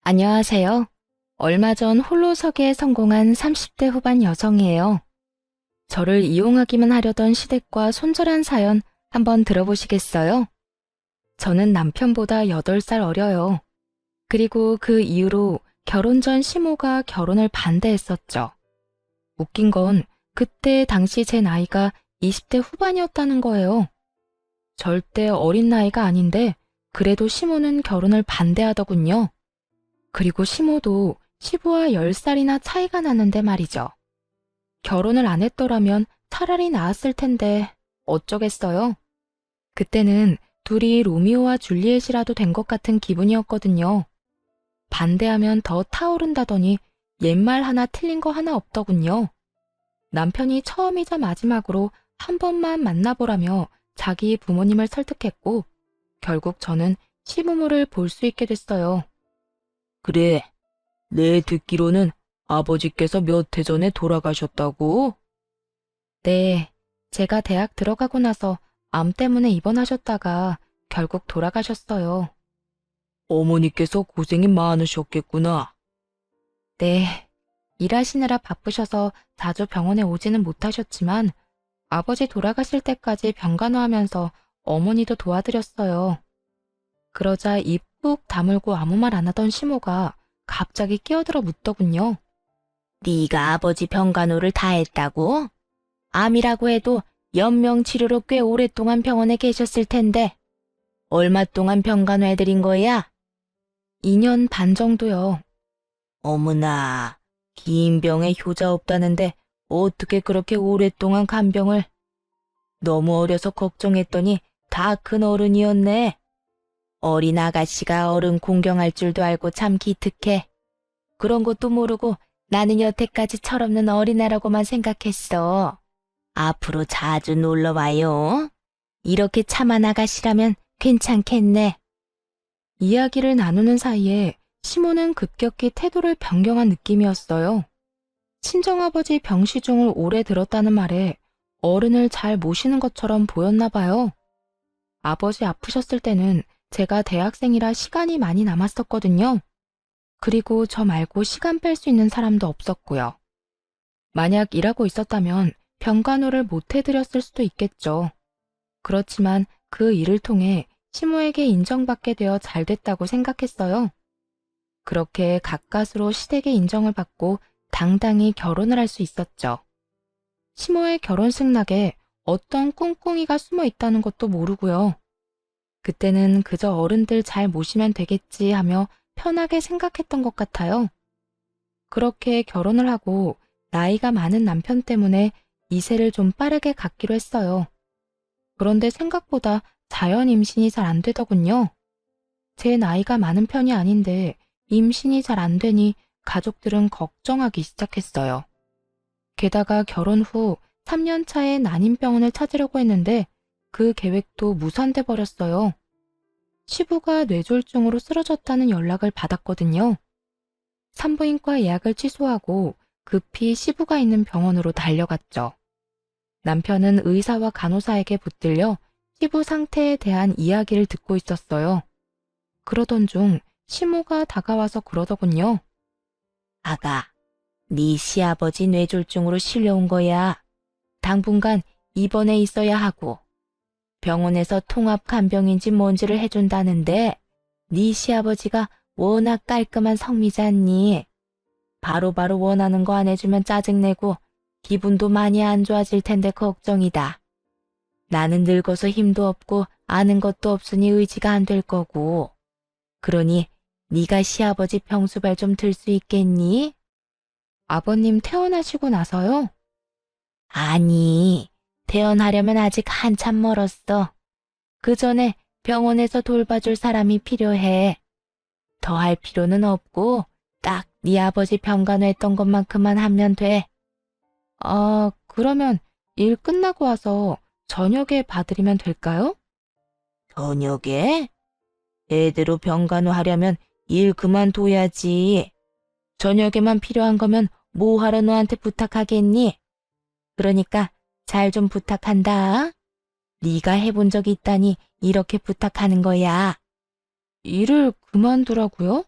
안녕하세요. 얼마 전 홀로서기에 성공한 30대 후반 여성이에요. 저를 이용하기만 하려던 시댁과 손절한 사연 한번 들어보시겠어요? 저는 남편보다 8살 어려요. 그리고 그 이후로 결혼 전 시모가 결혼을 반대했었죠. 웃긴 건 그때 당시 제 나이가 20대 후반이었다는 거예요. 절대 어린 나이가 아닌데 그래도 시모는 결혼을 반대하더군요. 그리고 시모도 시부와 10살이나 차이가 나는데 말이죠. 결혼을 안 했더라면 차라리 나았을 텐데 어쩌겠어요. 그때는 둘이 로미오와 줄리엣이라도 된 것 같은 기분이었거든요. 반대하면 더 타오른다더니 옛말 하나 틀린 거 하나 없더군요. 남편이 처음이자 마지막으로 한 번만 만나보라며 자기 부모님을 설득했고 결국 저는 시부모를 볼 수 있게 됐어요. 그래, 내 듣기로는 아버지께서 몇 해 전에 돌아가셨다고? 네, 제가 대학 들어가고 나서 암 때문에 입원하셨다가 결국 돌아가셨어요. 어머니께서 고생이 많으셨겠구나. 네, 일하시느라 바쁘셔서 자주 병원에 오지는 못하셨지만 아버지 돌아가실 때까지 병간호하면서 어머니도 도와드렸어요. 그러자 입 꾹 다물고 아무 말 안 하던 시모가 갑자기 끼어들어 묻더군요. 네가 아버지 병간호를 다 했다고? 암이라고 해도 연명치료로 꽤 오랫동안 병원에 계셨을 텐데 얼마 동안 병간호 해드린 거야? 2년 반 정도요. 어머나, 긴 병에 효자 없다는데 어떻게 그렇게 오랫동안 간병을? 너무 어려서 걱정했더니 다 큰 어른이었네. 어린 아가씨가 어른 공경할 줄도 알고 참 기특해. 그런 것도 모르고 나는 여태까지 철없는 어린애라고만 생각했어. 앞으로 자주 놀러와요. 이렇게 참한 아가씨라면 괜찮겠네. 이야기를 나누는 사이에 시모는 급격히 태도를 변경한 느낌이었어요. 친정아버지 병시중을 오래 들었다는 말에 어른을 잘 모시는 것처럼 보였나 봐요. 아버지 아프셨을 때는 제가 대학생이라 시간이 많이 남았었거든요. 그리고 저 말고 시간 뺄 수 있는 사람도 없었고요. 만약 일하고 있었다면 병간호를 못 해드렸을 수도 있겠죠. 그렇지만 그 일을 통해 시모에게 인정받게 되어 잘 됐다고 생각했어요. 그렇게 가까스로 시댁의 인정을 받고 당당히 결혼을 할 수 있었죠. 시모의 결혼식 낙에 어떤 꿍꿍이가 숨어 있다는 것도 모르고요. 그때는 그저 어른들 잘 모시면 되겠지 하며 편하게 생각했던 것 같아요. 그렇게 결혼을 하고 나이가 많은 남편 때문에 이세를 좀 빠르게 갖기로 했어요. 그런데 생각보다 자연 임신이 잘 안 되더군요. 제 나이가 많은 편이 아닌데 임신이 잘 안 되니 가족들은 걱정하기 시작했어요. 게다가 결혼 후 3년 차에 난임병원을 찾으려고 했는데 그 계획도 무산돼 버렸어요. 시부가 뇌졸중으로 쓰러졌다는 연락을 받았거든요. 산부인과 예약을 취소하고 급히 시부가 있는 병원으로 달려갔죠. 남편은 의사와 간호사에게 붙들려 시부 상태에 대한 이야기를 듣고 있었어요. 그러던 중 시모가 다가와서 그러더군요. 아가, 네 시아버지 뇌졸중으로 실려온 거야. 당분간 입원해 있어야 하고 병원에서 통합 간병인지 뭔지를 해준다는데 네 시아버지가 워낙 깔끔한 성미잖니. 바로바로 원하는 거 안 해주면 짜증내고 기분도 많이 안 좋아질 텐데 걱정이다. 나는 늙어서 힘도 없고 아는 것도 없으니 의지가 안 될 거고. 그러니 네가 시아버지 병수발 좀 들 수 있겠니? 아버님 태어나시고 나서요? 아니, 태어나려면 아직 한참 멀었어. 그 전에 병원에서 돌봐줄 사람이 필요해. 더 할 필요는 없고 딱 네 아버지 병간호했던 것만큼만 하면 돼. 아, 그러면 일 끝나고 와서 저녁에 봐드리면 될까요? 저녁에? 제대로 병간호하려면 일 그만둬야지. 저녁에만 필요한 거면 뭐하러 너한테 부탁하겠니? 그러니까 잘 좀 부탁한다. 네가 해본 적이 있다니 이렇게 부탁하는 거야. 일을 그만두라고요?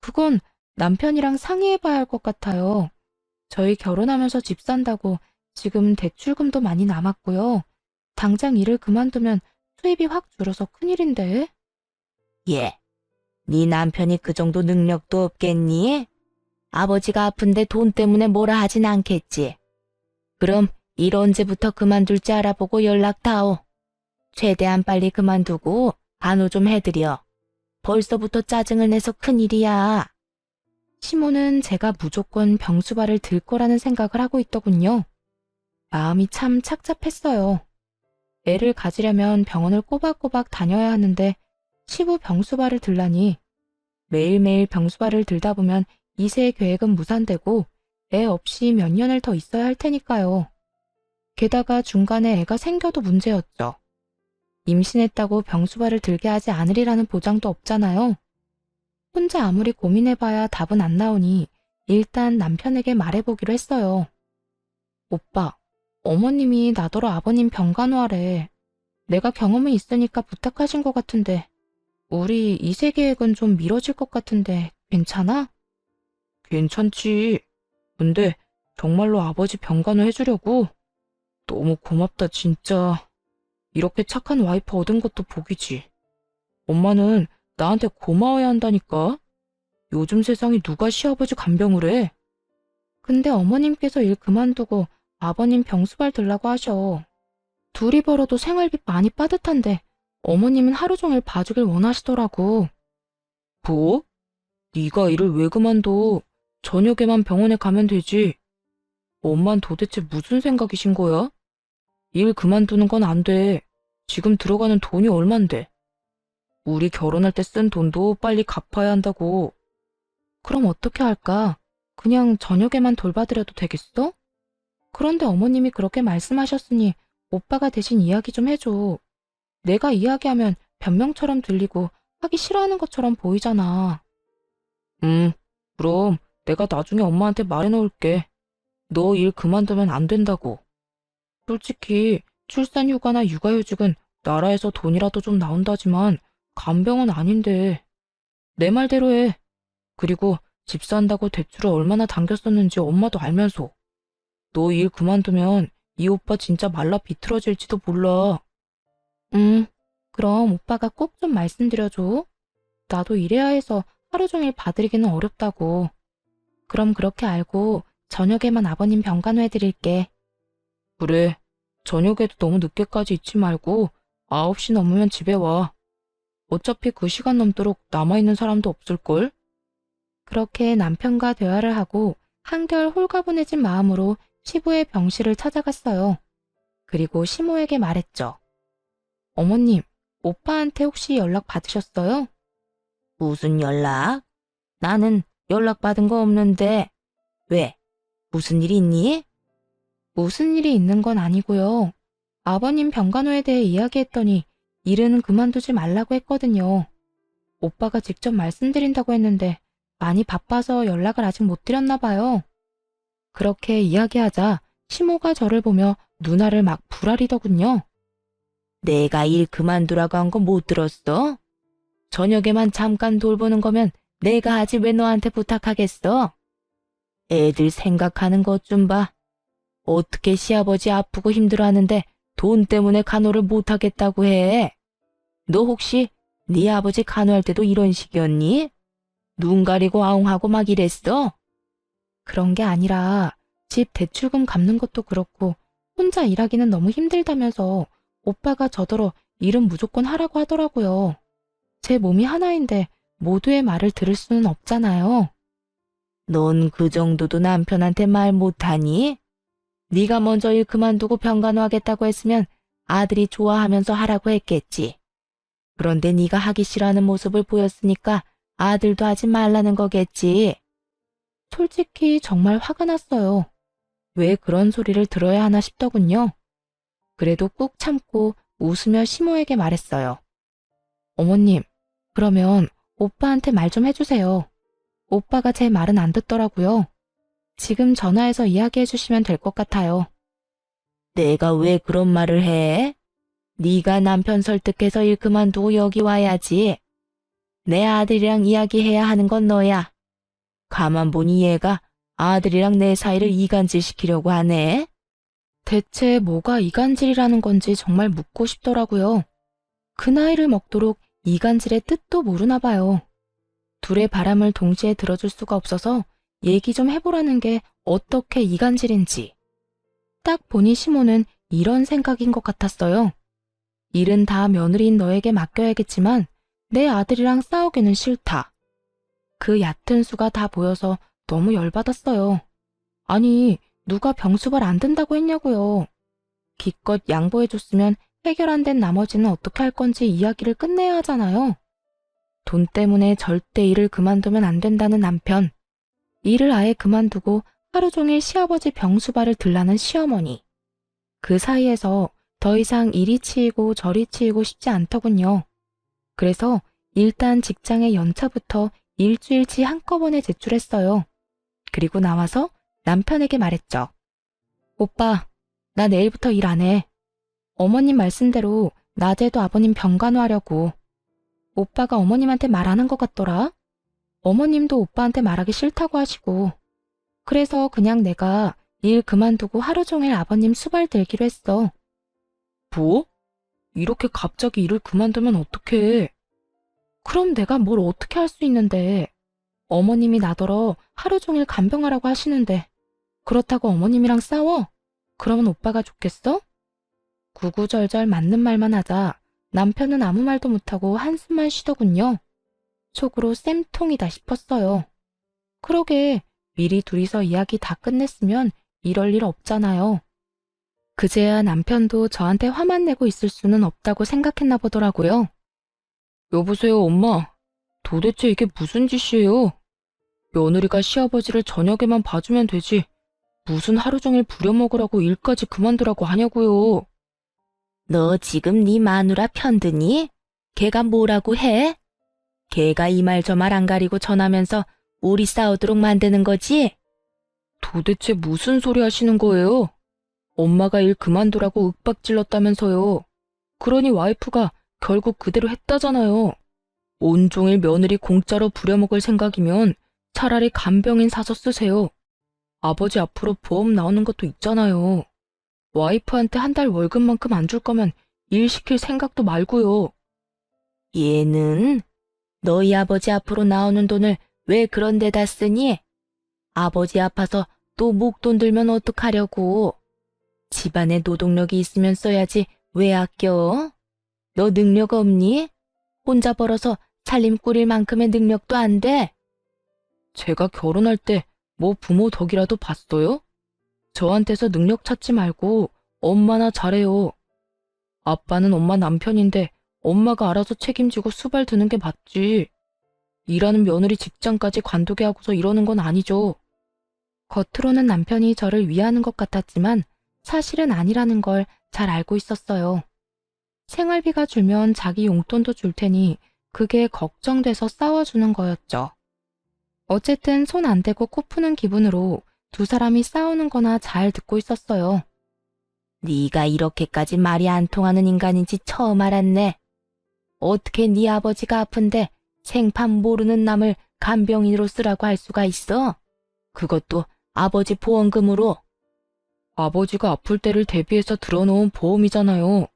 그건 남편이랑 상의해봐야 할 것 같아요. 저희 결혼하면서 집 산다고 지금 대출금도 많이 남았고요. 당장 일을 그만두면 수입이 확 줄어서 큰일인데. 예, 네 남편이 그 정도 능력도 없겠니? 아버지가 아픈데 돈 때문에 뭐라 하진 않겠지. 그럼 일 언제부터 그만둘지 알아보고 연락다오. 최대한 빨리 그만두고 간호 좀 해드려. 벌써부터 짜증을 내서 큰일이야. 시모는 제가 무조건 병수발을 들 거라는 생각을 하고 있더군요. 마음이 참 착잡했어요. 애를 가지려면 병원을 꼬박꼬박 다녀야 하는데 시부 병수발을 들라니. 매일매일 병수발을 들다 보면 2세 계획은 무산되고 애 없이 몇 년을 더 있어야 할 테니까요. 게다가 중간에 애가 생겨도 문제였죠. 임신했다고 병수발을 들게 하지 않으리라는 보장도 없잖아요. 혼자 아무리 고민해봐야 답은 안 나오니 일단 남편에게 말해보기로 했어요. 오빠, 어머님이 나더러 아버님 병간호하래. 내가 경험이 있으니까 부탁하신 것 같은데 우리 2세 계획은 좀 미뤄질 것 같은데 괜찮아? 괜찮지. 근데 정말로 아버지 병간호 해주려고? 너무 고맙다 진짜. 이렇게 착한 와이프 얻은 것도 복이지. 엄마는 나한테 고마워야 한다니까. 요즘 세상에 누가 시아버지 간병을 해? 근데 어머님께서 일 그만두고 아버님 병수발 들라고 하셔. 둘이 벌어도 생활비 많이 빠듯한데 어머님은 하루 종일 봐주길 원하시더라고. 뭐? 네가 일을 왜 그만둬? 저녁에만 병원에 가면 되지. 엄만 도대체 무슨 생각이신 거야? 일 그만두는 건 안 돼. 지금 들어가는 돈이 얼만데. 우리 결혼할 때 쓴 돈도 빨리 갚아야 한다고. 그럼 어떻게 할까? 그냥 저녁에만 돌봐드려도 되겠어? 그런데 어머님이 그렇게 말씀하셨으니 오빠가 대신 이야기 좀 해줘. 내가 이야기하면 변명처럼 들리고 하기 싫어하는 것처럼 보이잖아. 그럼 내가 나중에 엄마한테 말해놓을게. 너 일 그만두면 안 된다고. 솔직히 출산휴가나 육아휴직은 나라에서 돈이라도 좀 나온다지만 간병은 아닌데. 내 말대로 해. 그리고 집 산다고 대출을 얼마나 당겼었는지 엄마도 알면서. 너 일 그만두면 이 오빠 진짜 말라 비틀어질지도 몰라. 그럼 오빠가 꼭 좀 말씀드려줘. 나도 일해야 해서 하루 종일 봐드리기는 어렵다고. 그럼 그렇게 알고 저녁에만 아버님 병간호 해드릴게. 그래. 저녁에도 너무 늦게까지 있지 말고 9시 넘으면 집에 와. 어차피 그 시간 넘도록 남아있는 사람도 없을걸? 그렇게 남편과 대화를 하고 한결 홀가분해진 마음으로 시부의 병실을 찾아갔어요. 그리고 시모에게 말했죠. 어머님, 오빠한테 혹시 연락 받으셨어요? 무슨 연락? 나는 연락받은 거 없는데. 왜? 무슨 일 있니? 무슨 일이 있는 건 아니고요. 아버님 병간호에 대해 이야기했더니 일은 그만두지 말라고 했거든요. 오빠가 직접 말씀드린다고 했는데 많이 바빠서 연락을 아직 못 드렸나 봐요. 그렇게 이야기하자 시모가 저를 보며 누나를 막 부라리더군요. 내가 일 그만두라고 한 거 못 들었어? 저녁에만 잠깐 돌보는 거면 내가 하지 왜 너한테 부탁하겠어? 애들 생각하는 것 좀 봐. 어떻게 시아버지 아프고 힘들어하는데 돈 때문에 간호를 못하겠다고 해? 너 혹시 네 아버지 간호할 때도 이런 식이었니? 눈 가리고 아웅하고 막 이랬어? 그런 게 아니라 집 대출금 갚는 것도 그렇고 혼자 일하기는 너무 힘들다면서 오빠가 저더러 일은 무조건 하라고 하더라고요. 제 몸이 하나인데 모두의 말을 들을 수는 없잖아요. 넌 그 정도도 남편한테 말 못하니? 네가 먼저 일 그만두고 병간호하겠다고 했으면 아들이 좋아하면서 하라고 했겠지. 그런데 네가 하기 싫어하는 모습을 보였으니까 아들도 하지 말라는 거겠지. 솔직히 정말 화가 났어요. 왜 그런 소리를 들어야 하나 싶더군요. 그래도 꾹 참고 웃으며 시모에게 말했어요. 어머님, 그러면 오빠한테 말 좀 해주세요. 오빠가 제 말은 안 듣더라고요. 지금 전화해서 이야기해 주시면 될 것 같아요. 내가 왜 그런 말을 해? 네가 남편 설득해서 일 그만두고 여기 와야지. 내 아들이랑 이야기해야 하는 건 너야. 가만 보니 얘가 아들이랑 내 사이를 이간질시키려고 하네. 대체 뭐가 이간질이라는 건지 정말 묻고 싶더라고요. 그 나이를 먹도록 이간질의 뜻도 모르나 봐요. 둘의 바람을 동시에 들어줄 수가 없어서 얘기 좀 해보라는 게 어떻게 이간질인지. 딱 보니 시모는 이런 생각인 것 같았어요. 일은 다 며느리인 너에게 맡겨야겠지만 내 아들이랑 싸우기는 싫다. 그 얕은 수가 다 보여서 너무 열받았어요. 아니, 누가 병수발 안 든다고 했냐고요. 기껏 양보해줬으면 해결 안 된 나머지는 어떻게 할 건지 이야기를 끝내야 하잖아요. 돈 때문에 절대 일을 그만두면 안 된다는 남편. 일을 아예 그만두고 하루 종일 시아버지 병수발을 들라는 시어머니. 그 사이에서 더 이상 이리 치이고 저리 치이고 싶지 않더군요. 그래서 일단 직장의 연차부터 일주일치 한꺼번에 제출했어요. 그리고 나와서 남편에게 말했죠. 오빠, 나 내일부터 일 안 해. 어머님 말씀대로 낮에도 아버님 병간호하려고. 오빠가 어머님한테 말 안 한 것 같더라. 어머님도 오빠한테 말하기 싫다고 하시고. 그래서 그냥 내가 일 그만두고 하루 종일 아버님 수발 들기로 했어. 뭐? 이렇게 갑자기 일을 그만두면 어떡해? 그럼 내가 뭘 어떻게 할 수 있는데. 어머님이 나더러 하루 종일 간병하라고 하시는데 그렇다고 어머님이랑 싸워? 그러면 오빠가 좋겠어? 구구절절 맞는 말만 하자 남편은 아무 말도 못하고 한숨만 쉬더군요. 속으로 쌤통이다 싶었어요. 그러게 미리 둘이서 이야기 다 끝냈으면 이럴 일 없잖아요. 그제야 남편도 저한테 화만 내고 있을 수는 없다고 생각했나 보더라고요. 여보세요, 엄마. 도대체 이게 무슨 짓이에요? 며느리가 시아버지를 저녁에만 봐주면 되지. 무슨 하루 종일 부려먹으라고 일까지 그만두라고 하냐고요. 너 지금 네 마누라 편드니? 걔가 뭐라고 해? 걔가 이 말 저 말 안 가리고 전하면서 우리 싸우도록 만드는 거지? 도대체 무슨 소리 하시는 거예요? 엄마가 일 그만두라고 윽박질렀다면서요. 그러니 와이프가 결국 그대로 했다잖아요. 온종일 며느리 공짜로 부려먹을 생각이면 차라리 간병인 사서 쓰세요. 아버지 앞으로 보험 나오는 것도 있잖아요. 와이프한테 한 달 월급만큼 안 줄 거면 일 시킬 생각도 말고요. 얘는 너희 아버지 앞으로 나오는 돈을 왜 그런 데다 쓰니? 아버지 아파서 또 목돈 들면 어떡하려고. 집안에 노동력이 있으면 써야지 왜 아껴? 너 능력 없니? 혼자 벌어서 살림 꾸릴 만큼의 능력도 안 돼? 제가 결혼할 때 뭐 부모 덕이라도 봤어요? 저한테서 능력 찾지 말고 엄마나 잘해요. 아빠는 엄마 남편인데 엄마가 알아서 책임지고 수발 드는 게 맞지. 일하는 며느리 직장까지 관두게 하고서 이러는 건 아니죠. 겉으로는 남편이 저를 위하는 것 같았지만 사실은 아니라는 걸 잘 알고 있었어요. 생활비가 줄면 자기 용돈도 줄 테니 그게 걱정돼서 싸워주는 거였죠. 어쨌든 손 안 대고 코 푸는 기분으로 두 사람이 싸우는 거나 잘 듣고 있었어요. 네가 이렇게까지 말이 안 통하는 인간인지 처음 알았네. 어떻게 네 아버지가 아픈데 생판 모르는 남을 간병인으로 쓰라고 할 수가 있어? 그것도 아버지 보험금으로. 아버지가 아플 때를 대비해서 들어놓은 보험이잖아요.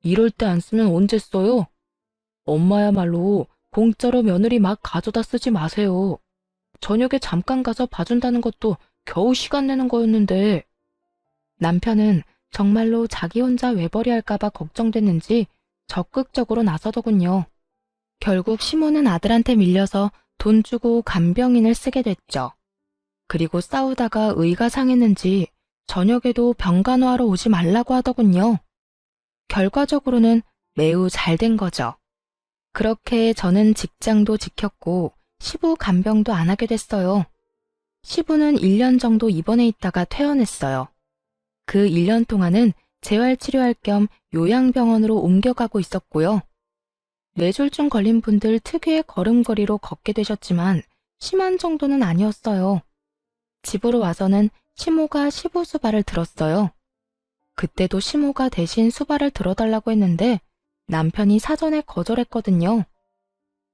이럴 때 안 쓰면 언제 써요? 엄마야말로 공짜로 며느리 막 가져다 쓰지 마세요. 저녁에 잠깐 가서 봐준다는 것도 겨우 시간 내는 거였는데. 남편은 정말로 자기 혼자 외벌이 할까봐 걱정됐는지 적극적으로 나서더군요. 결국 시모는 아들한테 밀려서 돈 주고 간병인을 쓰게 됐죠. 그리고 싸우다가 의가 상했는지 저녁에도 병간호하러 오지 말라고 하더군요. 결과적으로는 매우 잘 된 거죠. 그렇게 저는 직장도 지켰고 시부 간병도 안 하게 됐어요. 시부는 1년 정도 입원해 있다가 퇴원했어요. 그 1년 동안은 재활치료할 겸 요양병원으로 옮겨가고 있었고요. 뇌졸중 걸린 분들 특유의 걸음걸이로 걷게 되셨지만 심한 정도는 아니었어요. 집으로 와서는 시모가 시부 수발을 들었어요. 그때도 시모가 대신 수발을 들어달라고 했는데 남편이 사전에 거절했거든요.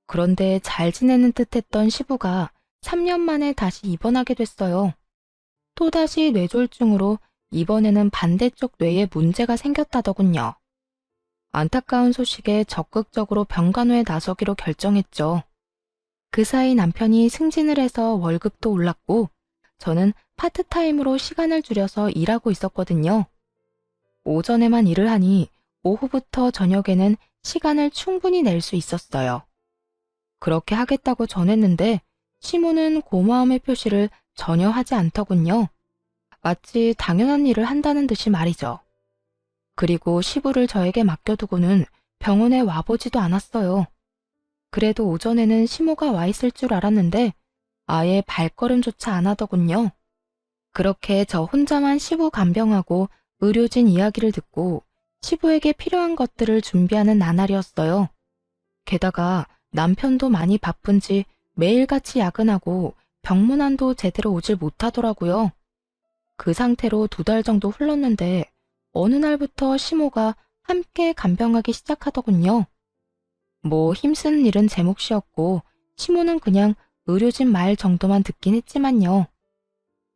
그런데 잘 지내는 듯 했던 시부가 3년 만에 다시 입원하게 됐어요. 또다시 뇌졸중으로 이번에는 반대쪽 뇌에 문제가 생겼다더군요. 안타까운 소식에 적극적으로 병간호에 나서기로 결정했죠. 그 사이 남편이 승진을 해서 월급도 올랐고 저는 파트타임으로 시간을 줄여서 일하고 있었거든요. 오전에만 일을 하니 오후부터 저녁에는 시간을 충분히 낼 수 있었어요. 그렇게 하겠다고 전했는데 시모는 고마움의 표시를 전혀 하지 않더군요. 마치 당연한 일을 한다는 듯이 말이죠. 그리고 시부를 저에게 맡겨두고는 병원에 와보지도 않았어요. 그래도 오전에는 시모가 와 있을 줄 알았는데 아예 발걸음조차 안 하더군요. 그렇게 저 혼자만 시부 간병하고 의료진 이야기를 듣고 시부에게 필요한 것들을 준비하는 나날이었어요. 게다가 남편도 많이 바쁜지 매일같이 야근하고 병문안도 제대로 오질 못하더라고요. 그 상태로 2달 정도 흘렀는데 어느 날부터 시모가 함께 간병하기 시작하더군요. 뭐 힘쓰는 일은 제 몫이었고 시모는 그냥 의료진 말 정도만 듣긴 했지만요.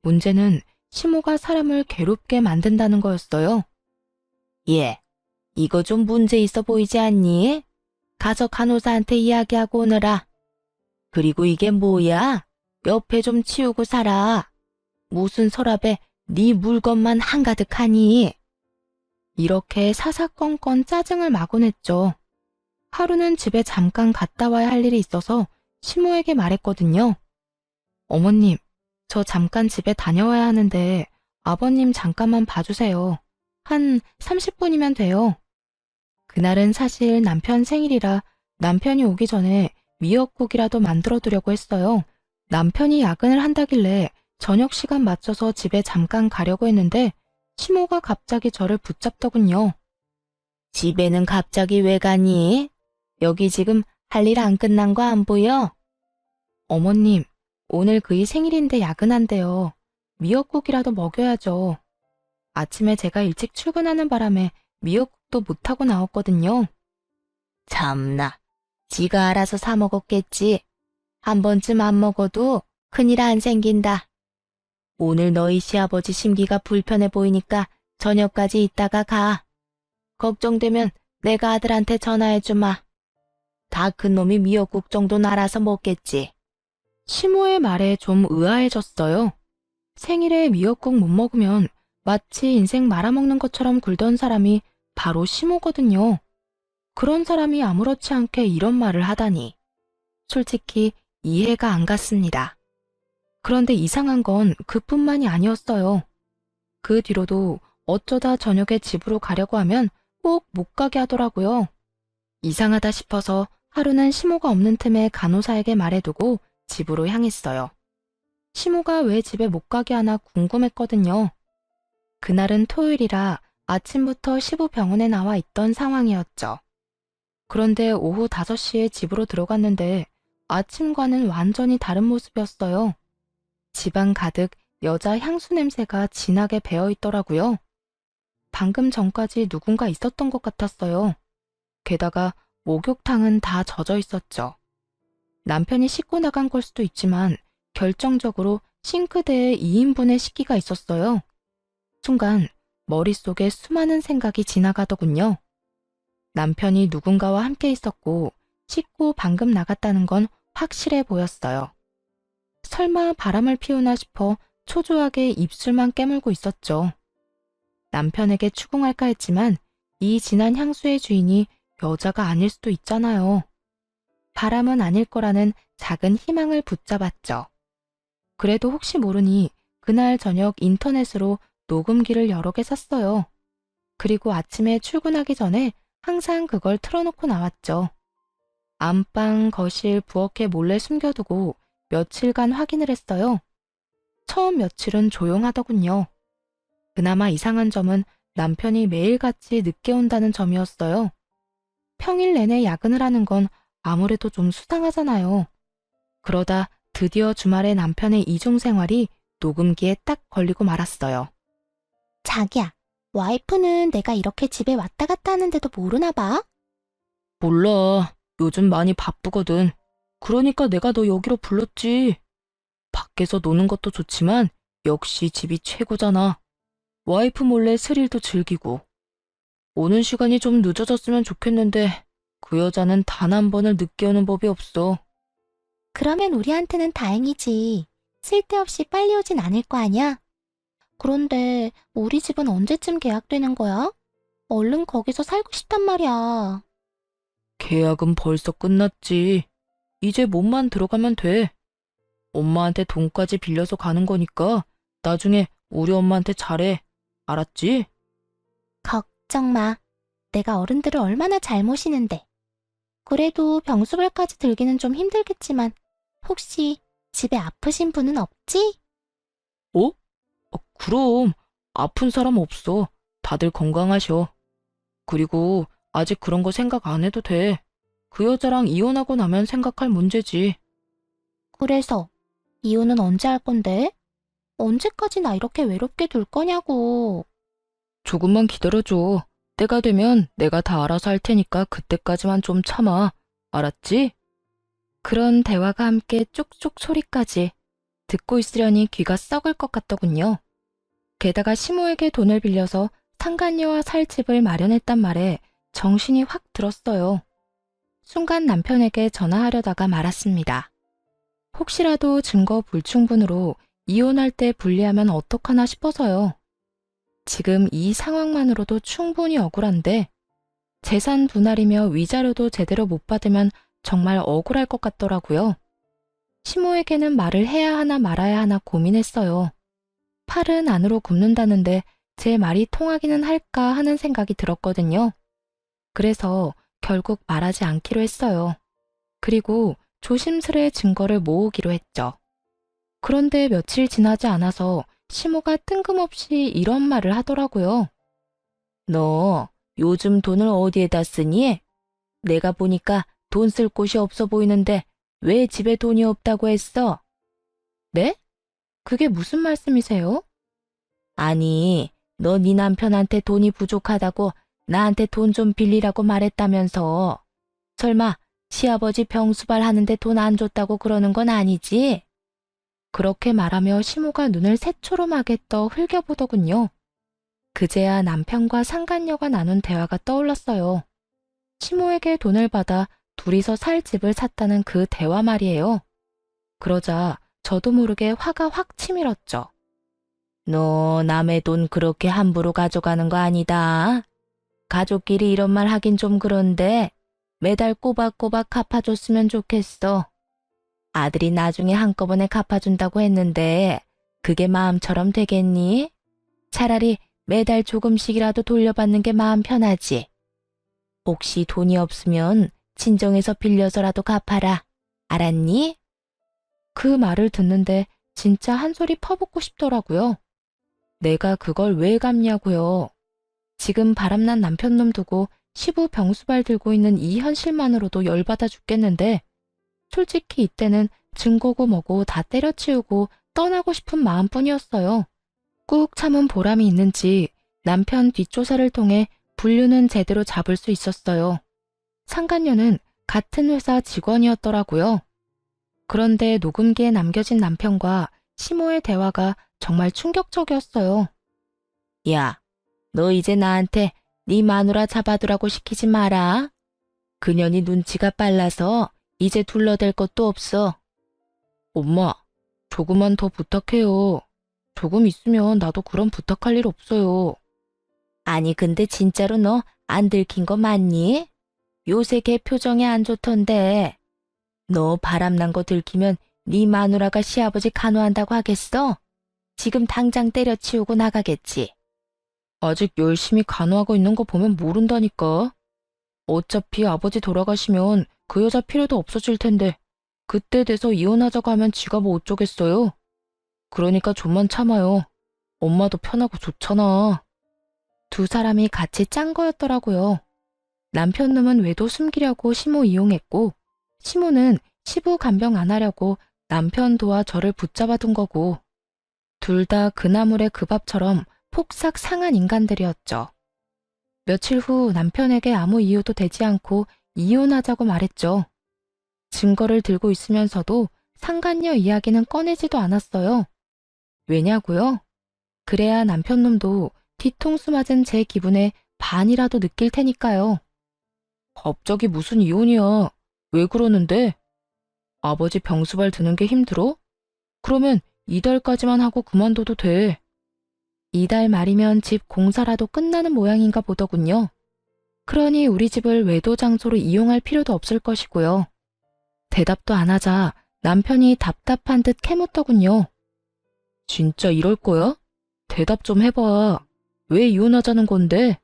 문제는 시모가 사람을 괴롭게 만든다는 거였어요. 얘, 이거 좀 문제 있어 보이지 않니? 가서 간호사한테 이야기하고 오너라. 그리고 이게 뭐야? 옆에 좀 치우고 살아. 무슨 서랍에 네 물건만 한가득하니? 이렇게 사사건건 짜증을 마구 냈죠. 하루는 집에 잠깐 갔다 와야 할 일이 있어서 시모에게 말했거든요. 어머님, 저 잠깐 집에 다녀와야 하는데 아버님 잠깐만 봐주세요. 한 30분이면 돼요. 그날은 사실 남편 생일이라 남편이 오기 전에 미역국이라도 만들어 두려고 했어요. 남편이 야근을 한다길래 저녁 시간 맞춰서 집에 잠깐 가려고 했는데 시모가 갑자기 저를 붙잡더군요. 집에는 갑자기 왜 가니? 여기 지금 할 일 안 끝난 거 안 보여? 어머님, 오늘 그이 생일인데 야근한대요. 미역국이라도 먹여야죠. 아침에 제가 일찍 출근하는 바람에 미역국도 못하고 나왔거든요. 참나, 지가 알아서 사 먹었겠지. 한 번쯤 안 먹어도 큰일 안 생긴다. 오늘 너희 시아버지 심기가 불편해 보이니까 저녁까지 있다가 가. 걱정되면 내가 아들한테 전화해주마. 다 큰 놈이 미역국 정도는 알아서 먹겠지. 시모의 말에 좀 의아해졌어요. 생일에 미역국 못 먹으면 마치 인생 말아먹는 것처럼 굴던 사람이 바로 시모거든요. 그런 사람이 아무렇지 않게 이런 말을 하다니. 솔직히 이해가 안 갔습니다. 그런데 이상한 건 그뿐만이 아니었어요. 그 뒤로도 어쩌다 저녁에 집으로 가려고 하면 꼭 못 가게 하더라고요. 이상하다 싶어서 하루는 시모가 없는 틈에 간호사에게 말해두고 집으로 향했어요. 시모가 왜 집에 못 가게 하나 궁금했거든요. 그날은 토요일이라 아침부터 시부 병원에 나와 있던 상황이었죠. 그런데 오후 5시에 집으로 들어갔는데 아침과는 완전히 다른 모습이었어요. 집안 가득 여자 향수 냄새가 진하게 배어 있더라고요. 방금 전까지 누군가 있었던 것 같았어요. 게다가 목욕탕은 다 젖어 있었죠. 남편이 씻고 나간 걸 수도 있지만 결정적으로 싱크대에 2인분의 식기가 있었어요. 순간 머릿속에 수많은 생각이 지나가더군요. 남편이 누군가와 함께 있었고 씻고 방금 나갔다는 건 확실해 보였어요. 설마 바람을 피우나 싶어 초조하게 입술만 깨물고 있었죠. 남편에게 추궁할까 했지만 이 진한 향수의 주인이 여자가 아닐 수도 있잖아요. 바람은 아닐 거라는 작은 희망을 붙잡았죠. 그래도 혹시 모르니 그날 저녁 인터넷으로 녹음기를 여러 개 샀어요. 그리고 아침에 출근하기 전에 항상 그걸 틀어놓고 나왔죠. 안방, 거실, 부엌에 몰래 숨겨두고 며칠간 확인을 했어요. 처음 며칠은 조용하더군요. 그나마 이상한 점은 남편이 매일같이 늦게 온다는 점이었어요. 평일 내내 야근을 하는 건 아무래도 좀 수상하잖아요. 그러다 드디어 주말에 남편의 이중 생활이 녹음기에 딱 걸리고 말았어요. 자기야, 와이프는 내가 이렇게 집에 왔다 갔다 하는데도 모르나 봐? 몰라. 요즘 많이 바쁘거든. 그러니까 내가 너 여기로 불렀지. 밖에서 노는 것도 좋지만 역시 집이 최고잖아. 와이프 몰래 스릴도 즐기고. 오는 시간이 좀 늦어졌으면 좋겠는데 그 여자는 단 한 번을 늦게 오는 법이 없어. 그러면 우리한테는 다행이지. 쓸데없이 빨리 오진 않을 거 아니야? 그런데 우리 집은 언제쯤 계약되는 거야? 얼른 거기서 살고 싶단 말이야. 계약은 벌써 끝났지. 이제 몸만 들어가면 돼. 엄마한테 돈까지 빌려서 가는 거니까 나중에 우리 엄마한테 잘해. 알았지? 걱정 마. 내가 어른들을 얼마나 잘 모시는데. 그래도 병수발까지 들기는 좀 힘들겠지만 혹시 집에 아프신 분은 없지? 어? 그럼 아픈 사람 없어. 다들 건강하셔. 그리고 아직 그런 거 생각 안 해도 돼. 그 여자랑 이혼하고 나면 생각할 문제지. 그래서 이혼은 언제 할 건데? 언제까지 나 이렇게 외롭게 둘 거냐고. 조금만 기다려줘. 때가 되면 내가 다 알아서 할 테니까 그때까지만 좀 참아. 알았지? 그런 대화가 함께 쪽쪽 소리까지 듣고 있으려니 귀가 썩을 것 같더군요. 게다가 시모에게 돈을 빌려서 상간녀와 살 집을 마련했단 말에 정신이 확 들었어요. 순간 남편에게 전화하려다가 말았습니다. 혹시라도 증거 불충분으로 이혼할 때 불리하면 어떡하나 싶어서요. 지금 이 상황만으로도 충분히 억울한데 재산 분할이며 위자료도 제대로 못 받으면 정말 억울할 것 같더라고요. 시모에게는 말을 해야 하나 말아야 하나 고민했어요. 팔은 안으로 굽는다는데 제 말이 통하기는 할까 하는 생각이 들었거든요. 그래서 결국 말하지 않기로 했어요. 그리고 조심스레 증거를 모으기로 했죠. 그런데 며칠 지나지 않아서 시모가 뜬금없이 이런 말을 하더라고요. 너 요즘 돈을 어디에다 쓰니? 내가 보니까 돈 쓸 곳이 없어 보이는데 왜 집에 돈이 없다고 했어? 네? 그게 무슨 말씀이세요? 아니, 너 네 남편한테 돈이 부족하다고 나한테 돈 좀 빌리라고 말했다면서. 설마 시아버지 병수발 하는데 돈 안 줬다고 그러는 건 아니지? 그렇게 말하며 시모가 눈을 새초롬하게 떠 흘겨보더군요. 그제야 남편과 상간녀가 나눈 대화가 떠올랐어요. 시모에게 돈을 받아 둘이서 살 집을 샀다는 그 대화 말이에요. 그러자 저도 모르게 화가 확 치밀었죠. 너 남의 돈 그렇게 함부로 가져가는 거 아니다. 가족끼리 이런 말 하긴 좀 그런데 매달 꼬박꼬박 갚아줬으면 좋겠어. 아들이 나중에 한꺼번에 갚아준다고 했는데 그게 마음처럼 되겠니? 차라리 매달 조금씩이라도 돌려받는 게 마음 편하지. 혹시 돈이 없으면 친정에서 빌려서라도 갚아라. 알았니? 그 말을 듣는데 진짜 한 소리 퍼붓고 싶더라고요. 내가 그걸 왜 갚냐고요. 지금 바람난 남편놈 두고 시부 병수발 들고 있는 이 현실만으로도 열받아 죽겠는데 솔직히 이때는 증거고 뭐고 다 때려치우고 떠나고 싶은 마음뿐이었어요. 꾹 참은 보람이 있는지 남편 뒷조사를 통해 분류는 제대로 잡을 수 있었어요. 상간녀는 같은 회사 직원이었더라고요. 그런데 녹음기에 남겨진 남편과 시모의 대화가 정말 충격적이었어요. 야, 너 이제 나한테 네 마누라 잡아두라고 시키지 마라. 그년이 눈치가 빨라서 이제 둘러댈 것도 없어. 엄마, 조금만 더 부탁해요. 조금 있으면 나도 그런 부탁할 일 없어요. 아니 근데 진짜로 너 안 들킨 거 맞니? 요새 걔 표정이 안 좋던데. 너 바람난 거 들키면 네 마누라가 시아버지 간호한다고 하겠어? 지금 당장 때려치우고 나가겠지. 아직 열심히 간호하고 있는 거 보면 모른다니까. 어차피 아버지 돌아가시면 그 여자 필요도 없어질 텐데 그때 돼서 이혼하자고 하면 지가 뭐 어쩌겠어요. 그러니까 좀만 참아요. 엄마도 편하고 좋잖아. 두 사람이 같이 짠 거였더라고요. 남편놈은 외도 숨기려고 시모 이용했고 시모는 시부 간병 안 하려고 남편 도와 저를 붙잡아 둔 거고 둘 다 그 나물의 그 밥처럼 폭삭 상한 인간들이었죠. 며칠 후 남편에게 아무 이유도 되지 않고 이혼하자고 말했죠. 증거를 들고 있으면서도 상간녀 이야기는 꺼내지도 않았어요. 왜냐고요? 그래야 남편놈도 뒤통수 맞은 제 기분에 반이라도 느낄 테니까요. 갑자기 무슨 이혼이야? 왜 그러는데? 아버지 병수발 드는 게 힘들어? 그러면 이달까지만 하고 그만둬도 돼. 이달 말이면 집 공사라도 끝나는 모양인가 보더군요. 그러니 우리 집을 외도 장소로 이용할 필요도 없을 것이고요. 대답도 안 하자 남편이 답답한 듯 캐묻더군요. 진짜 이럴 거야? 대답 좀 해봐. 왜 이혼하자는 건데?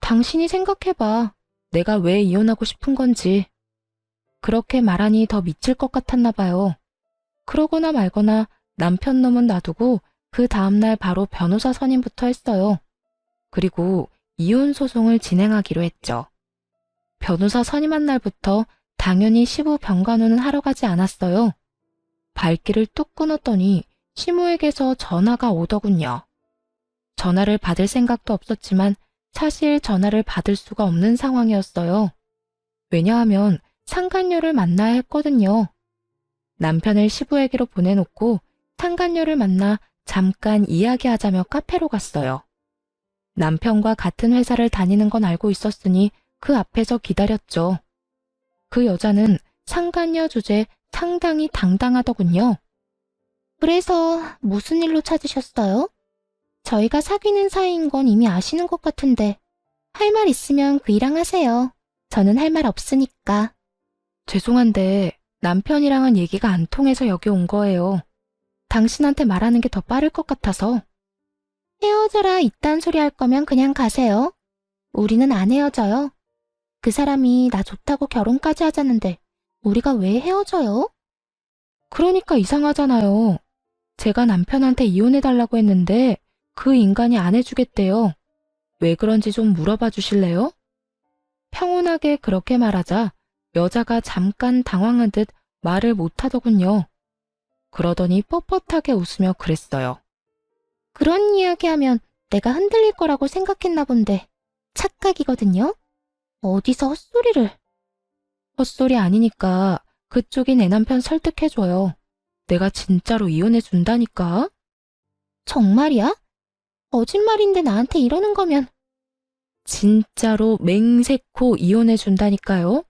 당신이 생각해봐. 내가 왜 이혼하고 싶은 건지. 그렇게 말하니 더 미칠 것 같았나 봐요. 그러거나 말거나 남편 놈은 놔두고 그 다음날 바로 변호사 선임부터 했어요. 그리고 이혼 소송을 진행하기로 했죠. 변호사 선임한 날부터 당연히 시부 병간호는 하러 가지 않았어요. 발길을 뚝 끊었더니 시모에게서 전화가 오더군요. 전화를 받을 생각도 없었지만 사실 전화를 받을 수가 없는 상황이었어요. 왜냐하면 상간녀를 만나야 했거든요. 남편을 시부에게로 보내놓고 상간녀를 만나 잠깐 이야기하자며 카페로 갔어요. 남편과 같은 회사를 다니는 건 알고 있었으니 그 앞에서 기다렸죠. 그 여자는 상간녀 주제 상당히 당당하더군요. 그래서 무슨 일로 찾으셨어요? 저희가 사귀는 사이인 건 이미 아시는 것 같은데 할 말 있으면 그이랑 하세요. 저는 할 말 없으니까. 죄송한데 남편이랑은 얘기가 안 통해서 여기 온 거예요. 당신한테 말하는 게 더 빠를 것 같아서. 헤어져라 이딴 소리 할 거면 그냥 가세요. 우리는 안 헤어져요. 그 사람이 나 좋다고 결혼까지 하자는데 우리가 왜 헤어져요? 그러니까 이상하잖아요. 제가 남편한테 이혼해달라고 했는데 그 인간이 안 해주겠대요. 왜 그런지 좀 물어봐 주실래요? 평온하게 그렇게 말하자 여자가 잠깐 당황한 듯 말을 못하더군요. 그러더니 뻣뻣하게 웃으며 그랬어요. 그런 이야기하면 내가 흔들릴 거라고 생각했나 본데 착각이거든요. 어디서 헛소리를. 헛소리 아니니까 그쪽이 내 남편 설득해줘요. 내가 진짜로 이혼해준다니까? 정말이야? 거짓말인데 나한테 이러는 거면. 진짜로 맹세코 이혼해준다니까요?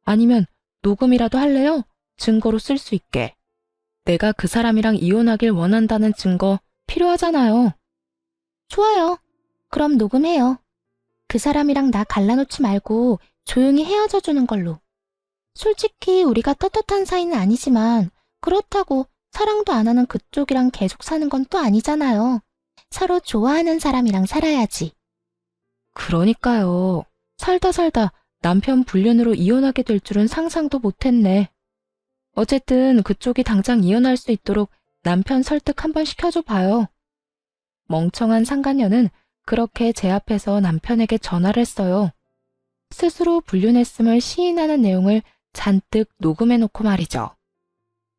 아니면 녹음이라도 할래요? 증거로 쓸 수 있게. 내가 그 사람이랑 이혼하길 원한다는 증거 필요하잖아요. 좋아요. 그럼 녹음해요. 그 사람이랑 나 갈라놓지 말고 조용히 헤어져 주는 걸로. 솔직히 우리가 떳떳한 사이는 아니지만 그렇다고 사랑도 안 하는 그쪽이랑 계속 사는 건 또 아니잖아요. 서로 좋아하는 사람이랑 살아야지. 그러니까요. 살다 남편 불륜으로 이혼하게 될 줄은 상상도 못했네. 어쨌든 그쪽이 당장 이혼할 수 있도록 남편 설득 한번 시켜줘 봐요. 멍청한 상간녀는 그렇게 제 앞에서 남편에게 전화를 했어요. 스스로 불륜했음을 시인하는 내용을 잔뜩 녹음해놓고 말이죠.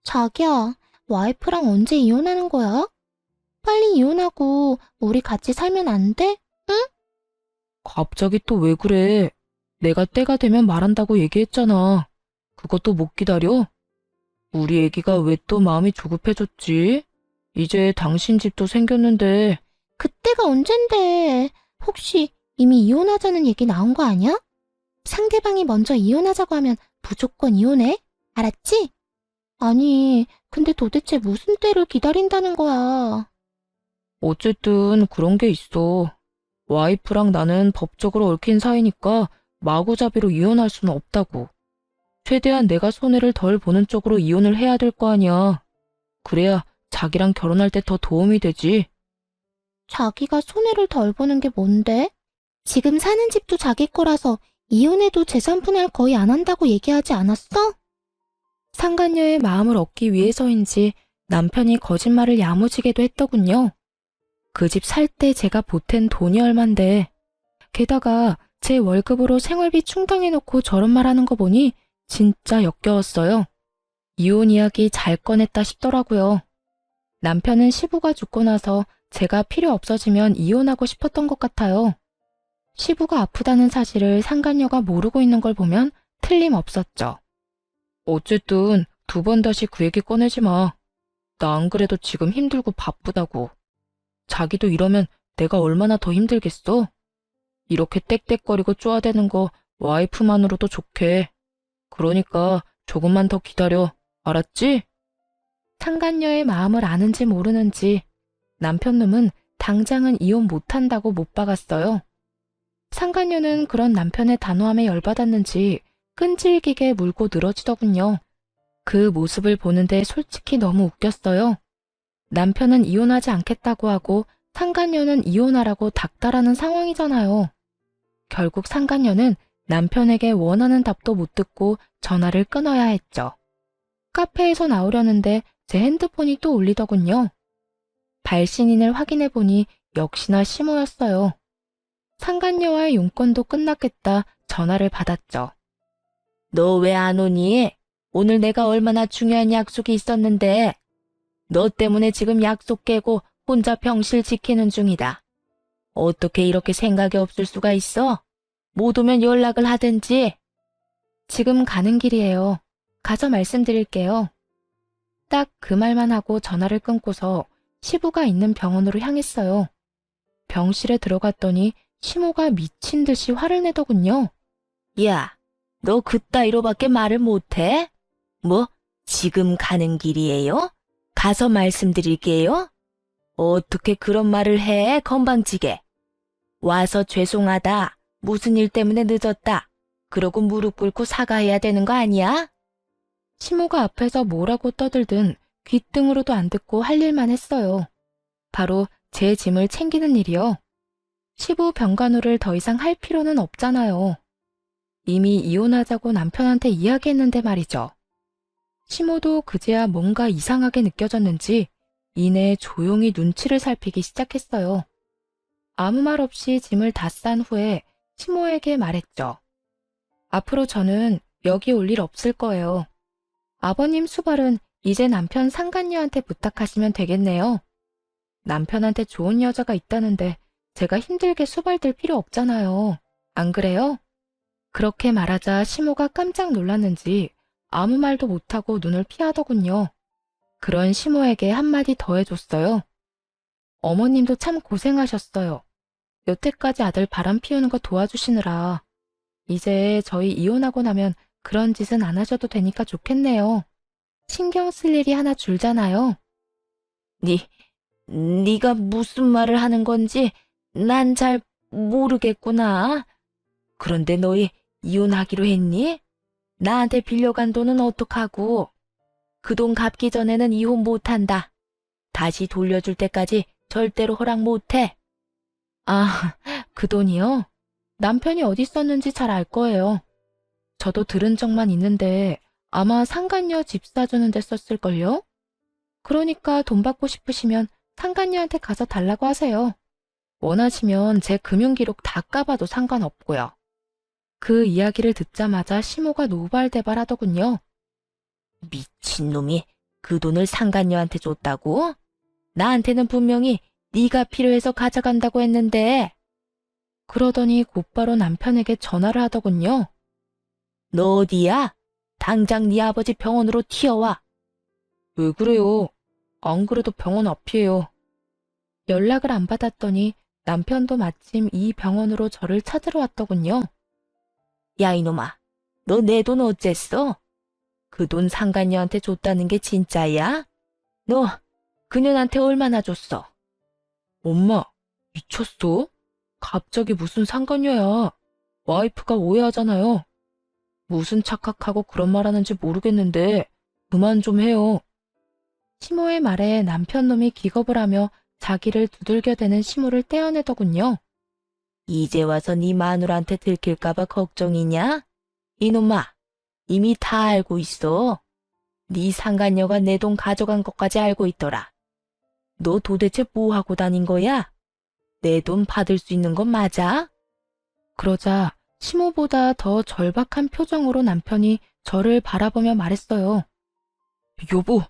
자기야, 와이프랑 언제 이혼하는 거야? 빨리 이혼하고 우리 같이 살면 안 돼? 갑자기 또 왜 그래? 내가 때가 되면 말한다고 얘기했잖아. 그것도 못 기다려? 우리 애기가 왜 또 마음이 조급해졌지? 이제 당신 집도 생겼는데. 그때가 언젠데. 혹시 이미 이혼하자는 얘기 나온 거 아니야? 상대방이 먼저 이혼하자고 하면 무조건 이혼해? 알았지? 아니, 근데 도대체 무슨 때를 기다린다는 거야? 어쨌든 그런 게 있어. 와이프랑 나는 법적으로 얽힌 사이니까 마구잡이로 이혼할 수는 없다고. 최대한 내가 손해를 덜 보는 쪽으로 이혼을 해야 될 거 아니야. 그래야 자기랑 결혼할 때 더 도움이 되지. 자기가 손해를 덜 보는 게 뭔데? 지금 사는 집도 자기 거라서 이혼해도 재산 분할 거의 안 한다고 얘기하지 않았어? 상간녀의 마음을 얻기 위해서인지 남편이 거짓말을 야무지게도 했더군요. 그 집 살 때 제가 보탠 돈이 얼만데. 게다가 제 월급으로 생활비 충당해놓고 저런 말 하는 거 보니 진짜 역겨웠어요. 이혼 이야기 잘 꺼냈다 싶더라고요. 남편은 시부가 죽고 나서 제가 필요 없어지면 이혼하고 싶었던 것 같아요. 시부가 아프다는 사실을 상간녀가 모르고 있는 걸 보면 틀림없었죠. 어쨌든 두 번 다시 그 얘기 꺼내지 마. 나 안 그래도 지금 힘들고 바쁘다고. 자기도 이러면 내가 얼마나 더 힘들겠어? 이렇게 떽떽거리고 쪼아대는 거 와이프만으로도 좋게. 그러니까 조금만 더 기다려. 알았지? 상간녀의 마음을 아는지 모르는지 남편놈은 당장은 이혼 못한다고 못 박았어요. 상간녀는 그런 남편의 단호함에 열받았는지 끈질기게 물고 늘어지더군요. 그 모습을 보는데 솔직히 너무 웃겼어요. 남편은 이혼하지 않겠다고 하고 상간녀는 이혼하라고 닥달하는 상황이잖아요. 결국 상간녀는 남편에게 원하는 답도 못 듣고 전화를 끊어야 했죠. 카페에서 나오려는데 제 핸드폰이 또 울리더군요. 발신인을 확인해보니 역시나 시모였어요. 상간녀와의 용건도 끝났겠다 전화를 받았죠. 너 왜 안 오니? 오늘 내가 얼마나 중요한 약속이 있었는데. 너 때문에 지금 약속 깨고 혼자 병실 지키는 중이다. 어떻게 이렇게 생각이 없을 수가 있어? 못 오면 연락을 하든지. 지금 가는 길이에요. 가서 말씀드릴게요. 딱 그 말만 하고 전화를 끊고서 시부가 있는 병원으로 향했어요. 병실에 들어갔더니 시모가 미친 듯이 화를 내더군요. 야, 너 그따위로밖에 말을 못해? 뭐, 지금 가는 길이에요? 가서 말씀드릴게요? 어떻게 그런 말을 해, 건방지게. 와서 죄송하다. 무슨 일 때문에 늦었다. 그러고 무릎 꿇고 사과해야 되는 거 아니야? 시모가 앞에서 뭐라고 떠들든 귓등으로도 안 듣고 할 일만 했어요. 바로 제 짐을 챙기는 일이요. 시부 병간호를 더 이상 할 필요는 없잖아요. 이미 이혼하자고 남편한테 이야기했는데 말이죠. 시모도 그제야 뭔가 이상하게 느껴졌는지 이내 조용히 눈치를 살피기 시작했어요. 아무 말 없이 짐을 다 싼 후에 시모에게 말했죠. 앞으로 저는 여기 올 일 없을 거예요. 아버님 수발은 이제 남편 상간녀한테 부탁하시면 되겠네요. 남편한테 좋은 여자가 있다는데 제가 힘들게 수발될 필요 없잖아요. 안 그래요? 그렇게 말하자 시모가 깜짝 놀랐는지 아무 말도 못하고 눈을 피하더군요. 그런 시모에게 한마디 더 해줬어요. 어머님도 참 고생하셨어요. 여태까지 아들 바람 피우는 거 도와주시느라. 이제 저희 이혼하고 나면 그런 짓은 안 하셔도 되니까 좋겠네요. 신경 쓸 일이 하나 줄잖아요. 네가 무슨 말을 하는 건지 난 잘 모르겠구나. 그런데 너희 이혼하기로 했니? 나한테 빌려간 돈은 어떡하고? 그 돈 갚기 전에는 이혼 못한다. 다시 돌려줄 때까지 절대로 허락 못해. 아, 그 돈이요? 남편이 어디 썼는지 잘 알 거예요. 저도 들은 적만 있는데 아마 상간녀 집 사주는 데 썼을걸요? 그러니까 돈 받고 싶으시면 상간녀한테 가서 달라고 하세요. 원하시면 제 금융기록 다 까봐도 상관없고요. 그 이야기를 듣자마자 시모가 노발대발하더군요. 미친놈이 그 돈을 상간녀한테 줬다고? 나한테는 분명히 네가 필요해서 가져간다고 했는데. 그러더니 곧바로 남편에게 전화를 하더군요. 너 어디야? 당장 네 아버지 병원으로 튀어와. 왜 그래요? 안 그래도 병원 앞이에요. 연락을 안 받았더니 남편도 마침 이 병원으로 저를 찾으러 왔더군요. 야 이놈아, 너 내 돈 어쨌어? 그 돈 상간녀한테 줬다는 게 진짜야? 너 그년한테 얼마나 줬어? 엄마, 미쳤어? 갑자기 무슨 상관녀야? 와이프가 오해하잖아요. 무슨 착각하고 그런 말 하는지 모르겠는데 그만 좀 해요. 시모의 말에 남편놈이 기겁을 하며 자기를 두들겨대는 시모를 떼어내더군요. 이제 와서 네 마누라한테 들킬까봐 걱정이냐? 이놈아, 이미 다 알고 있어. 네 상간녀가 내 돈 가져간 것까지 알고 있더라. 너 도대체 뭐 하고 다닌 거야? 내 돈 받을 수 있는 건 맞아? 그러자 시모보다 더 절박한 표정으로 남편이 저를 바라보며 말했어요. 여보,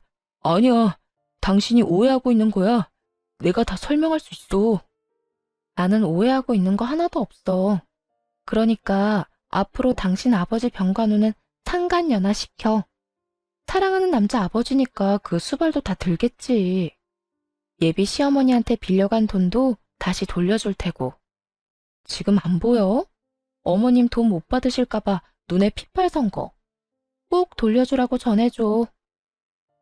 아니야. 당신이 오해하고 있는 거야. 내가 다 설명할 수 있어. 나는 오해하고 있는 거 하나도 없어. 그러니까 앞으로 당신 아버지 병간호는 상간녀나 시켜. 사랑하는 남자 아버지니까 그 수발도 다 들겠지. 예비 시어머니한테 빌려간 돈도 다시 돌려줄 테고. 지금 안 보여? 어머님 돈 못 받으실까봐 눈에 핏발 선 거. 꼭 돌려주라고 전해줘.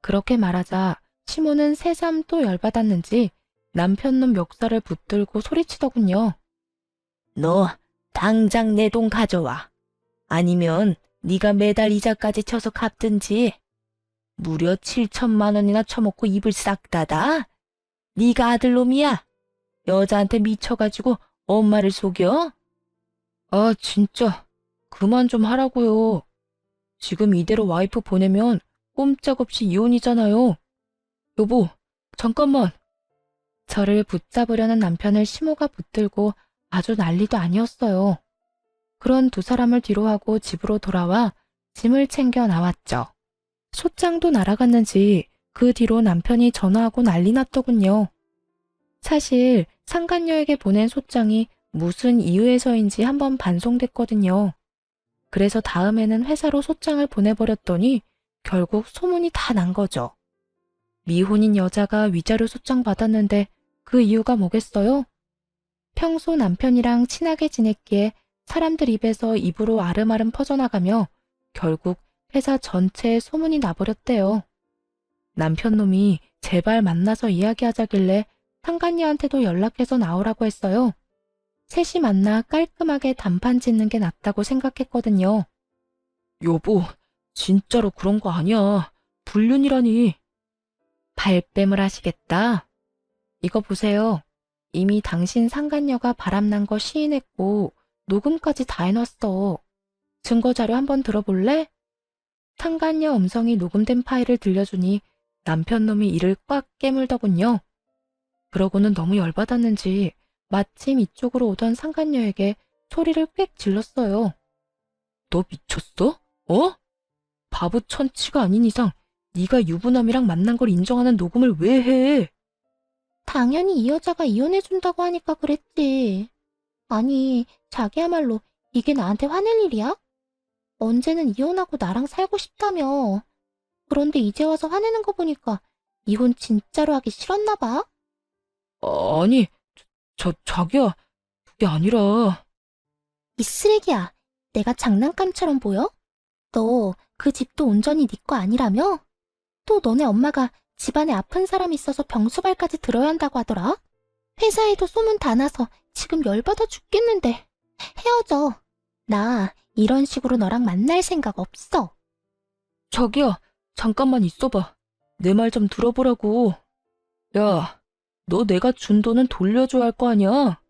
그렇게 말하자 시모는 새삼 또 열받았는지 남편놈 멱살을 붙들고 소리치더군요. 너 당장 내 돈 가져와. 아니면 네가 매달 이자까지 쳐서 갚든지. 무려 7천만 원이나 처먹고 입을 싹 닫아? 네가 아들놈이야? 여자한테 미쳐가지고 엄마를 속여? 아, 진짜. 그만 좀 하라고요. 지금 이대로 와이프 보내면 꼼짝없이 이혼이잖아요. 여보, 잠깐만. 저를 붙잡으려는 남편을 시모가 붙들고 아주 난리도 아니었어요. 그런 두 사람을 뒤로하고 집으로 돌아와 짐을 챙겨 나왔죠. 소장도 날아갔는지 그 뒤로 남편이 전화하고 난리 났더군요. 사실 상간녀에게 보낸 소장이 무슨 이유에서인지 한번 반송됐거든요. 그래서 다음에는 회사로 소장을 보내버렸더니 결국 소문이 다 난 거죠. 미혼인 여자가 위자료 소장 받았는데 그 이유가 뭐겠어요? 평소 남편이랑 친하게 지냈기에 사람들 입에서 입으로 아름아름 퍼져나가며 결국 회사 전체에 소문이 나버렸대요. 남편놈이 제발 만나서 이야기하자길래 상간녀한테도 연락해서 나오라고 했어요. 셋이 만나 깔끔하게 단판 짓는 게 낫다고 생각했거든요. 여보, 진짜로 그런 거 아니야. 불륜이라니. 발뺌을 하시겠다. 이거 보세요. 이미 당신 상간녀가 바람난 거 시인했고 녹음까지 다 해놨어. 증거자료 한번 들어볼래? 상간녀 음성이 녹음된 파일을 들려주니 남편놈이 이를 꽉 깨물더군요. 그러고는 너무 열받았는지 마침 이쪽으로 오던 상간녀에게 소리를 꽥 질렀어요. 너 미쳤어? 어? 바보 천치가 아닌 이상 네가 유부남이랑 만난 걸 인정하는 녹음을 왜 해? 당연히 이 여자가 이혼해준다고 하니까 그랬지. 아니, 자기야말로 이게 나한테 화낼 일이야? 언제는 이혼하고 나랑 살고 싶다며. 그런데 이제 와서 화내는 거 보니까 이혼 진짜로 하기 싫었나 봐. 아니, 자기야, 그게 아니라. 이 쓰레기야. 내가 장난감처럼 보여? 너 그 집도 온전히 네 거 아니라며? 또 너네 엄마가 집안에 아픈 사람 있어서 병수발까지 들어야 한다고 하더라? 회사에도 소문 다 나서 지금 열받아 죽겠는데. 헤어져. 나 이런 식으로 너랑 만날 생각 없어. 자기야, 잠깐만 있어봐. 내 말 좀 들어보라고. 야, 너 내가 준 돈은 돌려줘야 할 거 아니야?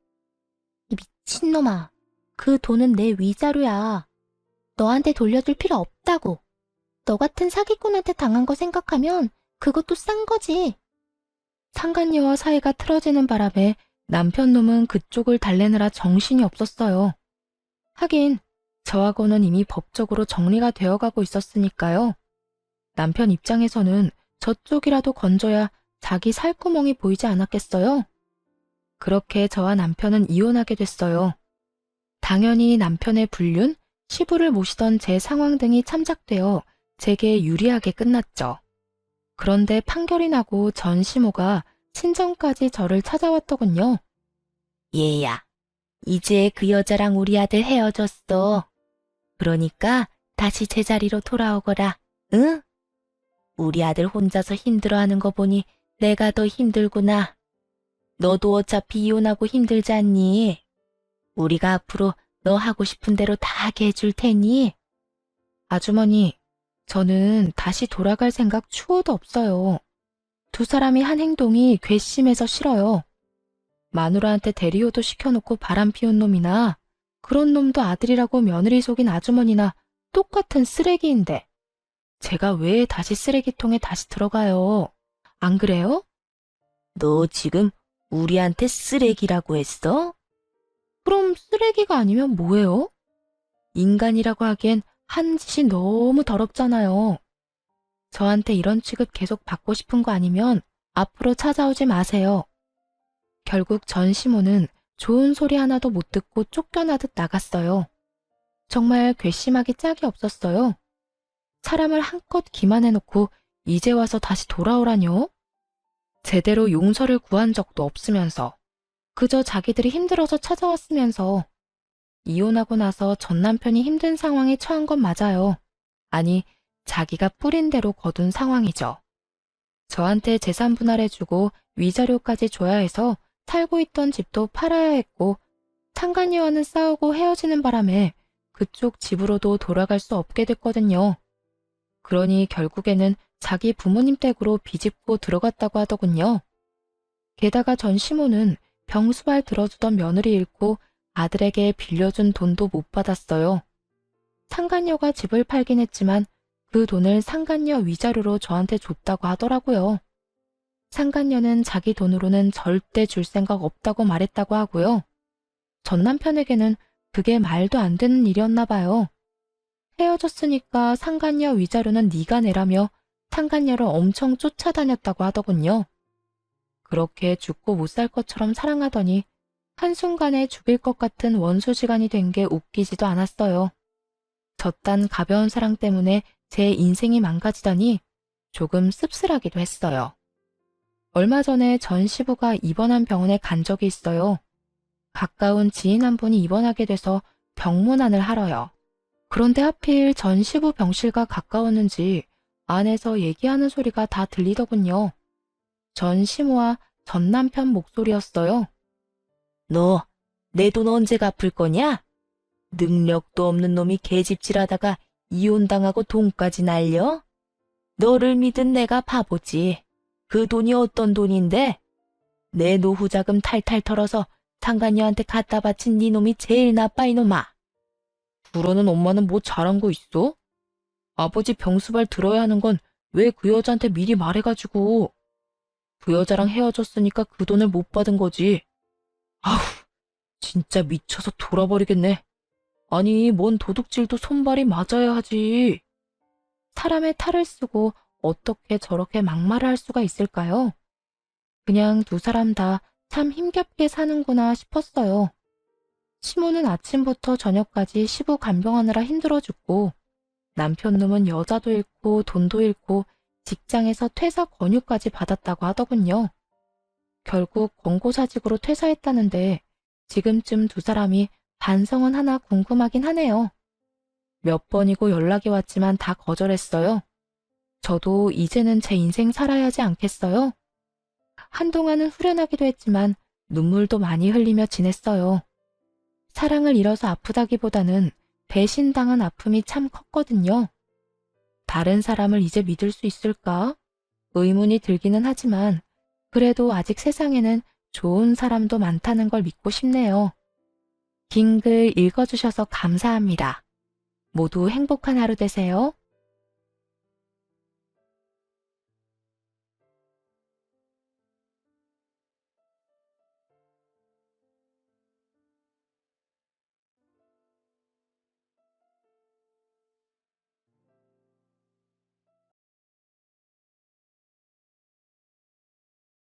이 미친놈아. 그 돈은 내 위자료야. 너한테 돌려줄 필요 없다고. 너 같은 사기꾼한테 당한 거 생각하면 그것도 싼 거지. 상간녀와 사이가 틀어지는 바람에 남편놈은 그쪽을 달래느라 정신이 없었어요. 하긴 저하고는 이미 법적으로 정리가 되어가고 있었으니까요. 남편 입장에서는 저쪽이라도 건져야 자기 살구멍이 보이지 않았겠어요? 그렇게 저와 남편은 이혼하게 됐어요. 당연히 남편의 불륜, 시부를 모시던 제 상황 등이 참작되어 제게 유리하게 끝났죠. 그런데 판결이 나고 전 시모가 친정까지 저를 찾아왔더군요. 얘야, 이제 그 여자랑 우리 아들 헤어졌어. 그러니까 다시 제자리로 돌아오거라, 응? 우리 아들 혼자서 힘들어하는 거 보니 내가 더 힘들구나. 너도 어차피 이혼하고 힘들지 않니? 우리가 앞으로 너 하고 싶은 대로 다 하게 해줄 테니. 아주머니, 저는 다시 돌아갈 생각 추호도 없어요. 두 사람이 한 행동이 괘씸해서 싫어요. 마누라한테 대리효도 시켜놓고 바람 피운 놈이나 그런 놈도 아들이라고 며느리 속인 아주머니나 똑같은 쓰레기인데 제가 왜 다시 쓰레기통에 다시 들어가요? 안 그래요? 너 지금 우리한테 쓰레기라고 했어? 그럼 쓰레기가 아니면 뭐예요? 인간이라고 하기엔 한 짓이 너무 더럽잖아요. 저한테 이런 취급 계속 받고 싶은 거 아니면 앞으로 찾아오지 마세요. 결국 전 시모는 좋은 소리 하나도 못 듣고 쫓겨나듯 나갔어요. 정말 괘씸하기 짝이 없었어요. 사람을 한껏 기만해놓고 이제 와서 다시 돌아오라뇨? 제대로 용서를 구한 적도 없으면서 그저 자기들이 힘들어서 찾아왔으면서 이혼하고 나서 전 남편이 힘든 상황에 처한 건 맞아요. 아니, 자기가 뿌린 대로 거둔 상황이죠. 저한테 재산 분할해주고 위자료까지 줘야 해서 살고 있던 집도 팔아야 했고 상간녀와는 싸우고 헤어지는 바람에 그쪽 집으로도 돌아갈 수 없게 됐거든요. 그러니 결국에는 자기 부모님 댁으로 비집고 들어갔다고 하더군요. 게다가 전 시모는 병수발 들어주던 며느리 잃고 아들에게 빌려준 돈도 못 받았어요. 상간녀가 집을 팔긴 했지만 그 돈을 상간녀 위자료로 저한테 줬다고 하더라고요. 상간녀는 자기 돈으로는 절대 줄 생각 없다고 말했다고 하고요. 전 남편에게는 그게 말도 안 되는 일이었나 봐요. 헤어졌으니까 상간녀 위자료는 네가 내라며 상간녀를 엄청 쫓아다녔다고 하더군요. 그렇게 죽고 못 살 것처럼 사랑하더니 한순간에 죽일 것 같은 원수지간이 된 게 웃기지도 않았어요. 저딴 가벼운 사랑 때문에 제 인생이 망가지다니 조금 씁쓸하기도 했어요. 얼마 전에 전 시부가 입원한 병원에 간 적이 있어요. 가까운 지인 한 분이 입원하게 돼서 병문안을 하러요. 그런데 하필 전 시부 병실과 가까웠는지 안에서 얘기하는 소리가 다 들리더군요. 전 시모와 전 남편 목소리였어요. 너 내 돈 언제 갚을 거냐? 능력도 없는 놈이 계집질하다가 이혼당하고 돈까지 날려? 너를 믿은 내가 바보지. 그 돈이 어떤 돈인데? 내 노후자금 탈탈 털어서 상간녀한테 갖다 바친 네 놈이 제일 나빠 이놈아. 그러는 엄마는 뭐 잘한 거 있어? 아버지 병수발 들어야 하는 건 왜 그 여자한테 미리 말해가지고. 그 여자랑 헤어졌으니까 그 돈을 못 받은 거지. 아우, 진짜 미쳐서 돌아버리겠네. 아니, 뭔 도둑질도 손발이 맞아야 하지. 사람의 탈을 쓰고 어떻게 저렇게 막말을 할 수가 있을까요? 그냥 두 사람 다 참 힘겹게 사는구나 싶었어요. 시모는 아침부터 저녁까지 시부 간병하느라 힘들어 죽고 남편 놈은 여자도 잃고 돈도 잃고 직장에서 퇴사 권유까지 받았다고 하더군요. 결국 권고사직으로 퇴사했다는데 지금쯤 두 사람이 반성은 하나 궁금하긴 하네요. 몇 번이고 연락이 왔지만 다 거절했어요. 저도 이제는 제 인생 살아야 하지 않겠어요? 한동안은 후련하기도 했지만 눈물도 많이 흘리며 지냈어요. 사랑을 잃어서 아프다기보다는 배신당한 아픔이 참 컸거든요. 다른 사람을 이제 믿을 수 있을까? 의문이 들기는 하지만 그래도 아직 세상에는 좋은 사람도 많다는 걸 믿고 싶네요. 긴 글 읽어주셔서 감사합니다. 모두 행복한 하루 되세요.